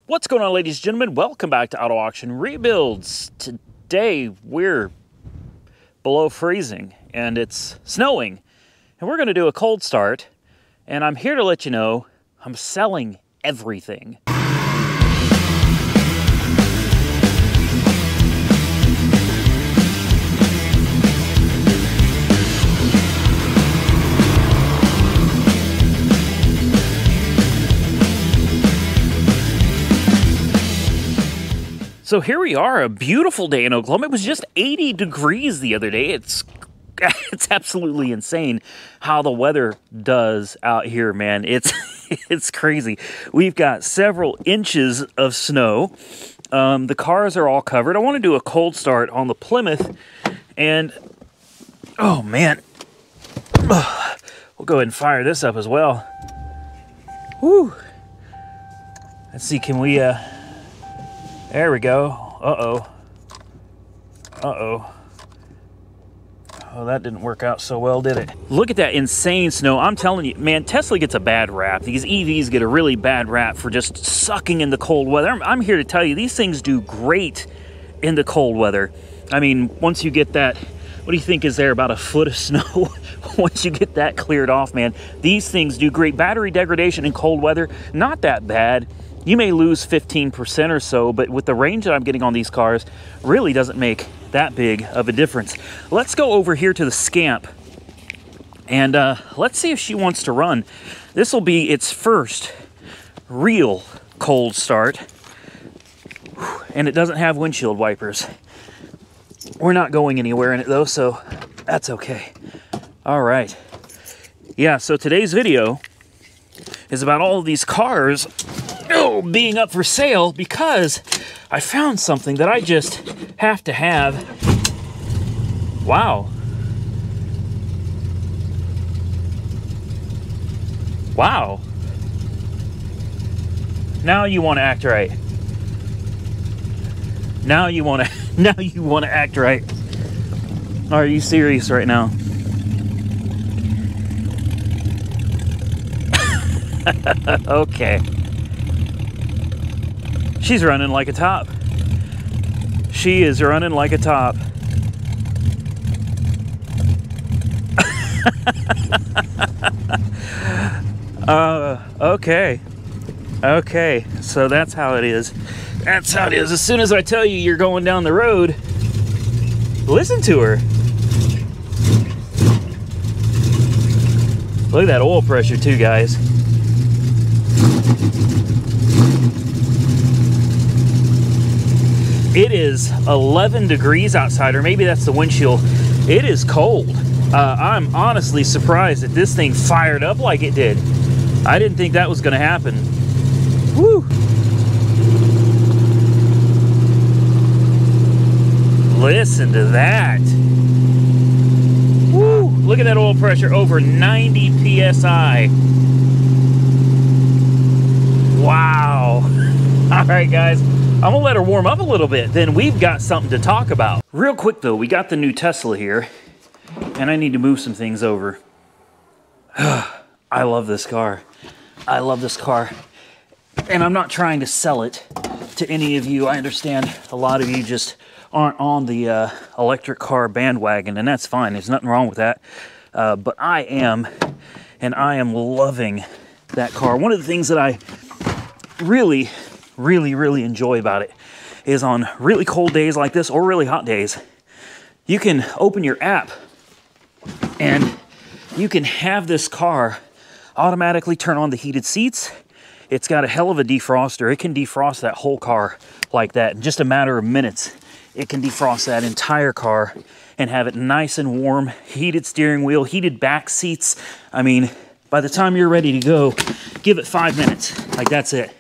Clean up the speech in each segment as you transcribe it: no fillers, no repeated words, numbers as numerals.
What's going on, ladies and gentlemen? Welcome back to Auto Auction Rebuilds. Today we're below freezing and it's snowing and we're going to do a cold start, and I'm here to let you know I'm selling everything. So here we are, a beautiful day in Oklahoma. It was just 80 degrees the other day. It's absolutely insane how the weather does out here, man. It's crazy. We've got several inches of snow. The cars are all covered. I want to do a cold start on the Plymouth, and oh man, we'll go ahead and fire this up as well. Whew. Let's see, can we there we go. Uh-oh. Uh-oh. Oh, that didn't work out so well, did it? Look at that insane snow. I'm telling you, man, Tesla gets a bad rap. These EVs get a really bad rap for just sucking in the cold weather. I'm here to tell you, these things do great in the cold weather. I mean, once you get that, what do you think is there, about a foot of snow? Once you get that cleared off, man, these things do great. Battery degradation in cold weather, not that bad. You may lose 15% or so, but with the range that I'm getting on these cars, really doesn't make that big of a difference. Let's go over here to the Scamp, and let's see if she wants to run. This will be its first real cold start, and it doesn't have windshield wipers. We're not going anywhere in it though, so that's okay. All right. Yeah, so today's video is about all of these cars being up for sale because I found something that I just have to have. Wow. Wow. Now you want to act right. Now you want to act right. Are you serious right now? Okay. She's running like a top. She is running like a top. Okay. Okay, so that's how it is. That's how it is. As soon as I tell you you're going down the road, listen to her. Look at that oil pressure too, guys. It is 11 degrees outside, or maybe that's the windshield. It is cold. I'm honestly surprised that this thing fired up like it did. I didn't think that was going to happen. Woo! Listen to that. Woo! Look at that oil pressure, over 90 psi. Wow. All right, guys. I'm gonna let her warm up a little bit, then we've got something to talk about. Real quick though, we got the new Tesla here, and I need to move some things over. I love this car. I love this car. And I'm not trying to sell it to any of you. I understand a lot of you just aren't on the electric car bandwagon, and that's fine. There's nothing wrong with that. But I am, and I am loving that car. One of the things that I really enjoy about it is on really cold days like this, or really hot days, you can open your app and you can have this car automatically turn on the heated seats. It's got a hell of a defroster. It can defrost that whole car like that in just a matter of minutes. It can defrost that entire car and have it nice and warm. Heated steering wheel, heated back seats. I mean, by the time you're ready to go, give it 5 minutes. Like, that's it.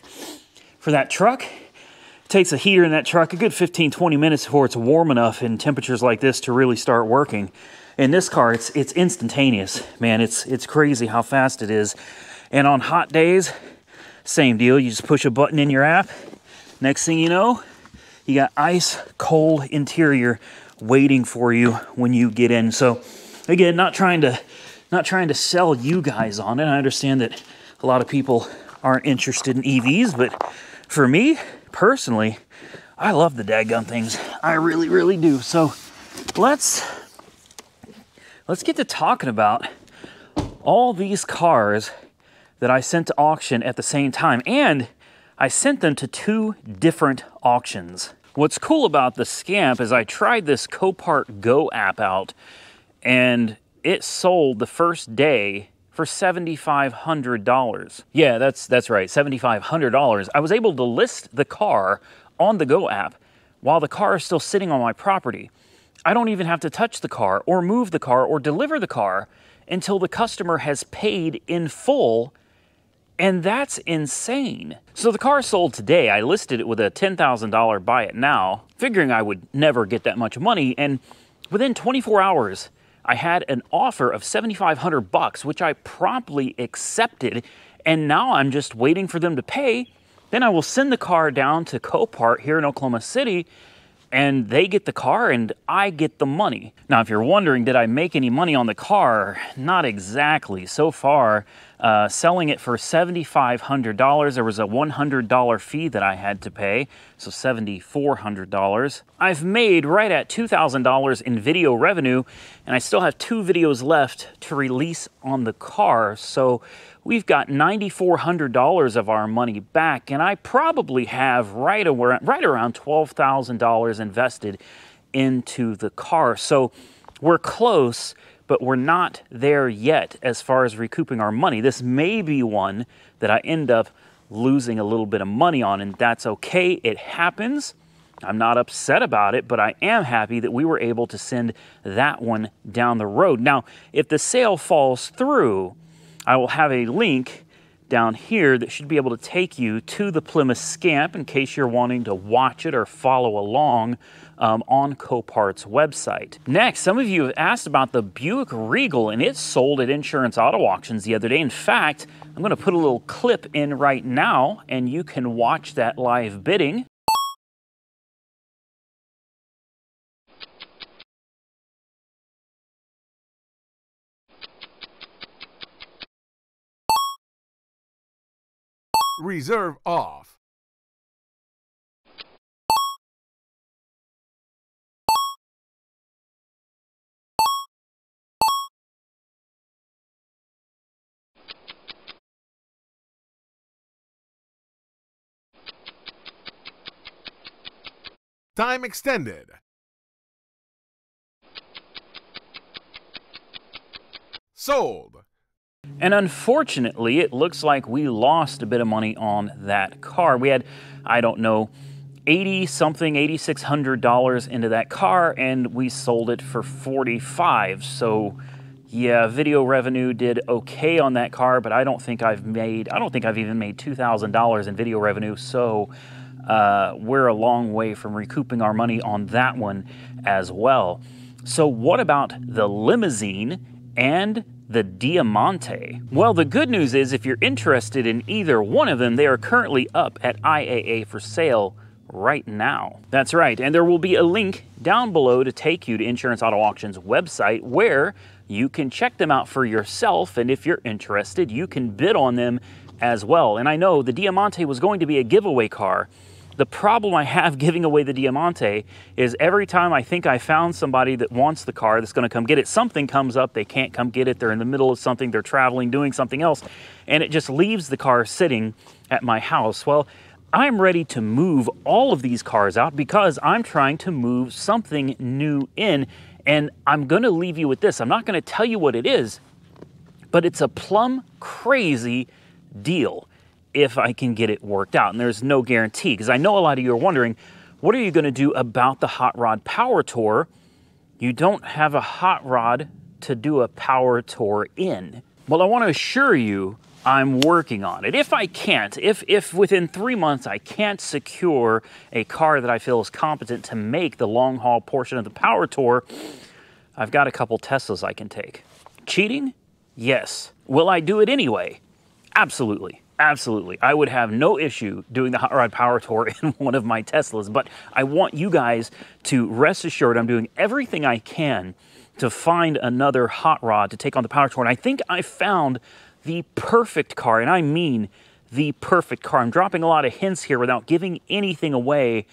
For that truck, it takes a heater in that truck a good 15-20 minutes before it's warm enough in temperatures like this to really start working. In this car, it's instantaneous, man. It's crazy how fast it is. And on hot days, same deal. You just push a button in your app. Next thing you know, you got ice cold interior waiting for you when you get in. So again, not trying to sell you guys on it. I understand that a lot of people aren't interested in EVs, but For me, personally, I love the dadgum things. I really, really do. So let's get to talking about all these cars that I sent to auction at the same time. And I sent them to 2 different auctions. What's cool about the Scamp is I tried this Copart Go app out, and it sold the first day for $7,500. Yeah, that's right, $7,500. I was able to list the car on the Go app while the car is still sitting on my property. I don't even have to touch the car or move the car or deliver the car until the customer has paid in full, and that's insane. So the car sold today. I listed it with a $10,000 buy it now, figuring I would never get that much money, and within 24 hours, I had an offer of $7,500, which I promptly accepted, and now I'm just waiting for them to pay. Then I will send the car down to Copart here in Oklahoma City, and they get the car and I get the money. Now, if you're wondering, did I make any money on the car? Not exactly. So far, selling it for $7,500. There was a $100 fee that I had to pay, so $7,400. I've made right at $2,000 in video revenue, and I still have 2 videos left to release on the car. So we've got $9,400 of our money back, and I probably have right around $12,000 invested into the car. So we're close, but we're not there yet as far as recouping our money. This may be one that I end up losing a little bit of money on, and that's okay. It happens. I'm not upset about it, but I am happy that we were able to send that one down the road. Now, if the sale falls through, I will have a link down here that should be able to take you to the Plymouth Scamp in case you're wanting to watch it or follow along on Copart's website. Next, some of you have asked about the Buick Regal, and it sold at Insurance Auto Auctions the other day. In fact, I'm going to put a little clip in right now, and you can watch that live bidding. Reserve off. Time extended. Sold. And unfortunately, it looks like we lost a bit of money on that car. We had, I don't know, $8,600 into that car, and we sold it for $45,000. So yeah, video revenue did okay on that car, but I don't think I've even made $2,000 in video revenue. So we're a long way from recouping our money on that one as well. So what about the limousine and the Diamante? Well, the good news is if you're interested in either one of them, they are currently up at IAA for sale right now. That's right, and there will be a link down below to take you to Insurance Auto Auctions website where you can check them out for yourself, and if you're interested, you can bid on them as well. And I know the Diamante was going to be a giveaway car. The problem I have giving away the Diamante is every time I think I found somebody that wants the car that's going to come get it, something comes up, they can't come get it, they're in the middle of something, they're traveling, doing something else, and it just leaves the car sitting at my house. Well, I'm ready to move all of these cars out because I'm trying to move something new in, and I'm going to leave you with this. I'm not going to tell you what it is, but it's a plumb crazy deal if I can get it worked out. And there's no guarantee, because I know a lot of you are wondering, what are you going to do about the hot rod power tour? You don't have a hot rod to do a power tour in. Well, I want to assure you I'm working on it. If I can't, if within 3 months I can't secure a car that I feel is competent to make the long haul portion of the power tour, I've got a couple Teslas I can take. Cheating? Yes. Will I do it anyway? Absolutely. Absolutely. I would have no issue doing the hot rod power tour in one of my Teslas, but I want you guys to rest assured I'm doing everything I can to find another hot rod to take on the power tour. And I think I found the perfect car, and I mean the perfect car. I'm dropping a lot of hints here without giving anything away.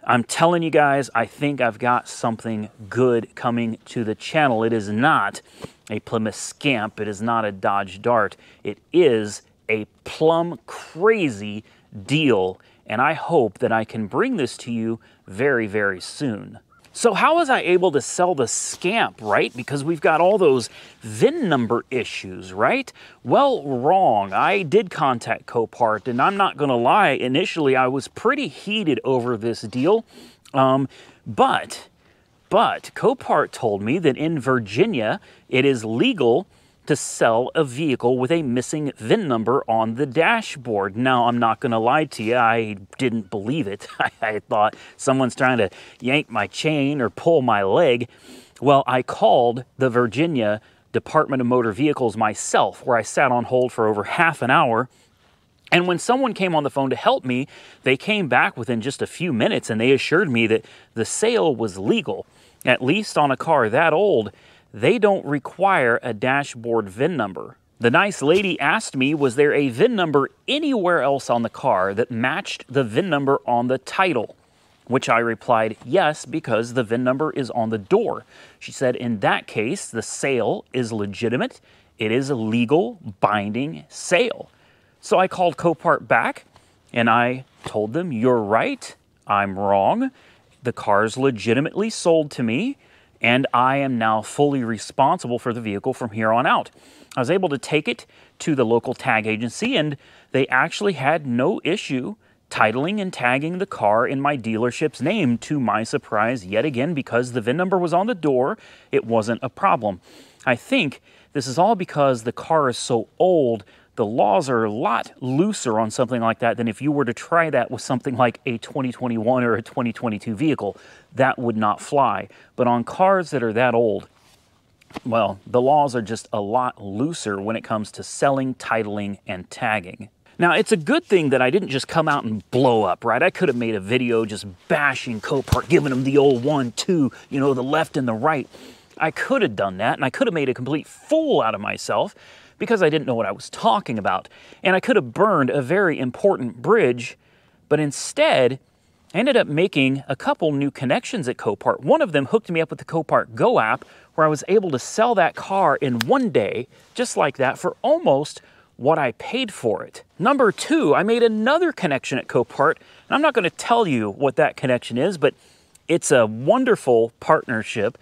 I'm telling you guys, I think I've got something good coming to the channel. It is not a Plymouth Scamp. It is not a Dodge Dart. It is a plumb crazy deal, and I hope that I can bring this to you very, very soon. So how was I able to sell the Scamp, right? Because we've got all those VIN number issues, right? Well, wrong. I did contact Copart, and I'm not going to lie. Initially, I was pretty heated over this deal, but Copart told me that in Virginia, it is legal to sell a vehicle with a missing VIN number on the dashboard. Now, I'm not going to lie to you, I didn't believe it. I thought someone's trying to yank my chain or pull my leg. Well, I called the Virginia Department of Motor Vehicles myself, where I sat on hold for over half an hour. And when someone came on the phone to help me, they came back within just a few minutes and they assured me that the sale was legal, at least on a car that old. They don't require a dashboard VIN number. The nice lady asked me, was there a VIN number anywhere else on the car that matched the VIN number on the title? Which I replied, yes, because the VIN number is on the door. She said, in that case, the sale is legitimate. It is a legal, binding sale. So I called Copart back and I told them, you're right, I'm wrong. The car's legitimately sold to me, and I am now fully responsible for the vehicle from here on out. I was able to take it to the local tag agency, and they actually had no issue titling and tagging the car in my dealership's name. To my surprise, yet again, because the VIN number was on the door, it wasn't a problem. I think this is all because the car is so old. The laws are a lot looser on something like that than if you were to try that with something like a 2021 or a 2022 vehicle. That would not fly. But on cars that are that old, well, the laws are just a lot looser when it comes to selling, titling, and tagging. Now, it's a good thing that I didn't just come out and blow up, right? I could have made a video just bashing Copart, giving them the old 1-2, you know, the left and the right. I could have done that, and I could have made a complete fool out of myself, because I didn't know what I was talking about. And I could have burned a very important bridge, but instead, I ended up making a couple new connections at Copart. One of them hooked me up with the Copart Go app, where I was able to sell that car in one day, just like that, for almost what I paid for it. Number two, I made another connection at Copart, and I'm not going to tell you what that connection is, but it's a wonderful partnership.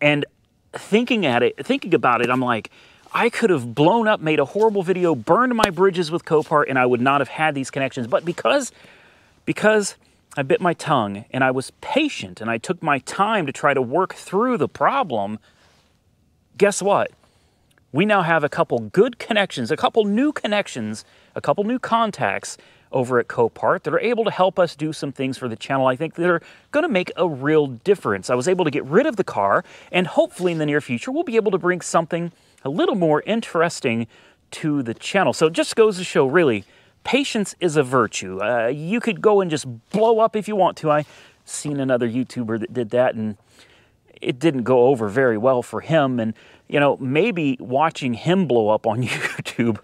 And thinking about it, I'm like, I could have blown up, made a horrible video, burned my bridges with Copart, and I would not have had these connections. But because I bit my tongue and I was patient and I took my time to try to work through the problem, guess what? We now have a couple good connections, a couple new connections, a couple new contacts over at Copart that are able to help us do some things for the channel, I think, that are going to make a real difference. I was able to get rid of the car, and hopefully in the near future, we'll be able to bring something a little more interesting to the channel. So it just goes to show, really, patience is a virtue. You could go and just blow up if you want to. I seen another YouTuber that did that, and it didn't go over very well for him. And, you know, maybe watching him blow up on YouTube,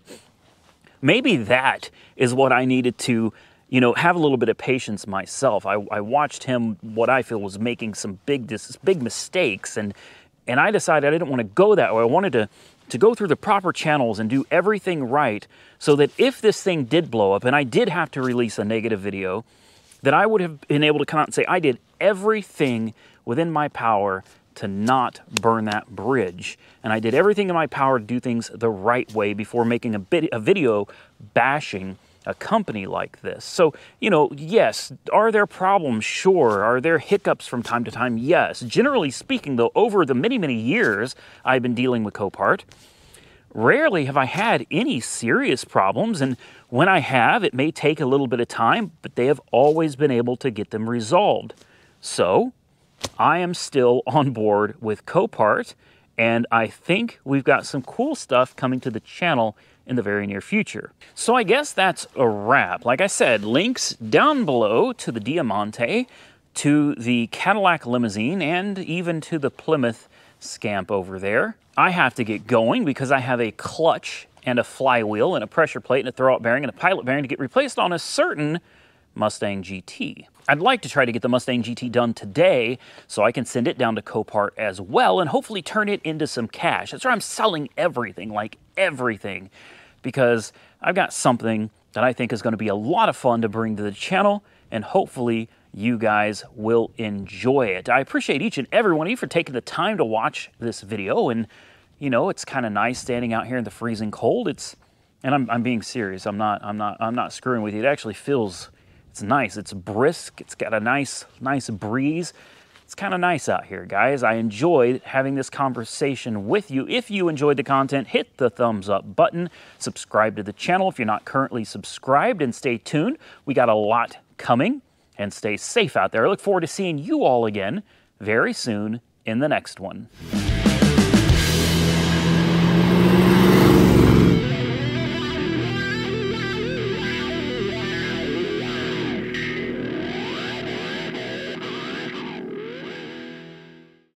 maybe that is what I needed to, you know, have a little bit of patience myself. I watched him, what I feel was making some big mistakes, and I decided I didn't want to go that way. I wanted to go through the proper channels and do everything right, so that if this thing did blow up and I did have to release a negative video, that I would have been able to come out and say, I did everything within my power to not burn that bridge. And I did everything in my power to do things the right way before making a video bashing a company like this. So, you know, yes, are there problems? Sure. Are there hiccups from time to time? Yes. Generally speaking, though, over the many, many years I've been dealing with Copart, rarely have I had any serious problems. And when I have, it may take a little bit of time, but they have always been able to get them resolved. So I am still on board with Copart, and I think we've got some cool stuff coming to the channel in the very near future. So I guess that's a wrap. Like I said, links down below to the Diamante, to the Cadillac Limousine, and even to the Plymouth Scamp over there. I have to get going because I have a clutch and a flywheel and a pressure plate and a throwout bearing and a pilot bearing to get replaced on a certain Mustang GT. I'd like to try to get the Mustang GT done today so I can send it down to Copart as well and hopefully turn it into some cash. That's why I'm selling everything, like everything, because I've got something that I think is going to be a lot of fun to bring to the channel, and hopefully you guys will enjoy it. I appreciate each and every one of you for taking the time to watch this video, and you know, it's kind of nice standing out here in the freezing cold. And I'm being serious. I'm not screwing with you. It actually feels, it's nice. It's brisk. It's got a nice breeze. It's kind of nice out here, guys. I enjoyed having this conversation with you. If you enjoyed the content, hit the thumbs up button. Subscribe to the channel if you're not currently subscribed, and stay tuned. We got a lot coming, and stay safe out there. I look forward to seeing you all again very soon in the next one.